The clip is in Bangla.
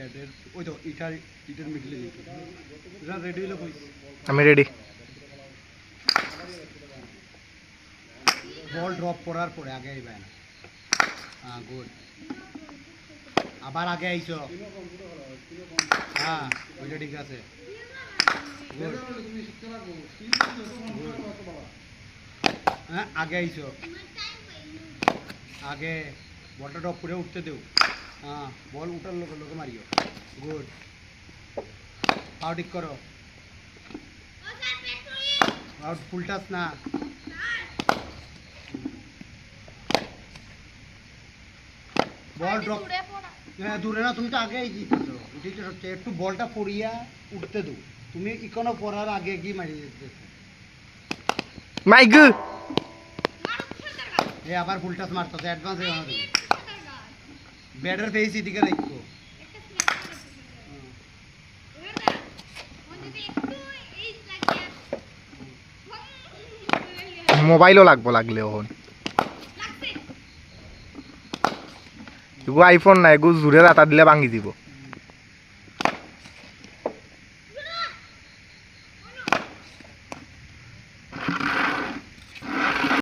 ব্যাটের ওই তো ইটার মিডলে এটা রেডি হলো কই আমি রেডি বল ড্রপ করার পরে আগে আইবা না হ্যাঁ গুড আবার আগে আইছো হ্যাঁ ওইটা ঠিক আছে গুড হ্যাঁ আগে আইছো আগে বলটা ড্রপ করে উঠতে দেও হ্যাঁ বল উঠার লোকে লোকে মারিও গুড পাও ঠিক করো আউট ফুল টাচ না বল ড্রপ দূরে না তুমি তো আগেই জিতেছো এটাই হচ্ছে একটু বলটা পড়িয়া উঠতে দাও তুমি ইকোনো পড়ার আগে কি মারি যেতেছো মাইক এ আবার ফুল টাচ মারতেছে অ্যাডভান্স হয়ে না তুমি ব্যাটার ফেস এদিকে রাখো মোবাইলও লাগবো লাগলে ওহন এগু আইফোন না এগু জুড়ে রাতা দিলে ভাঙি দিব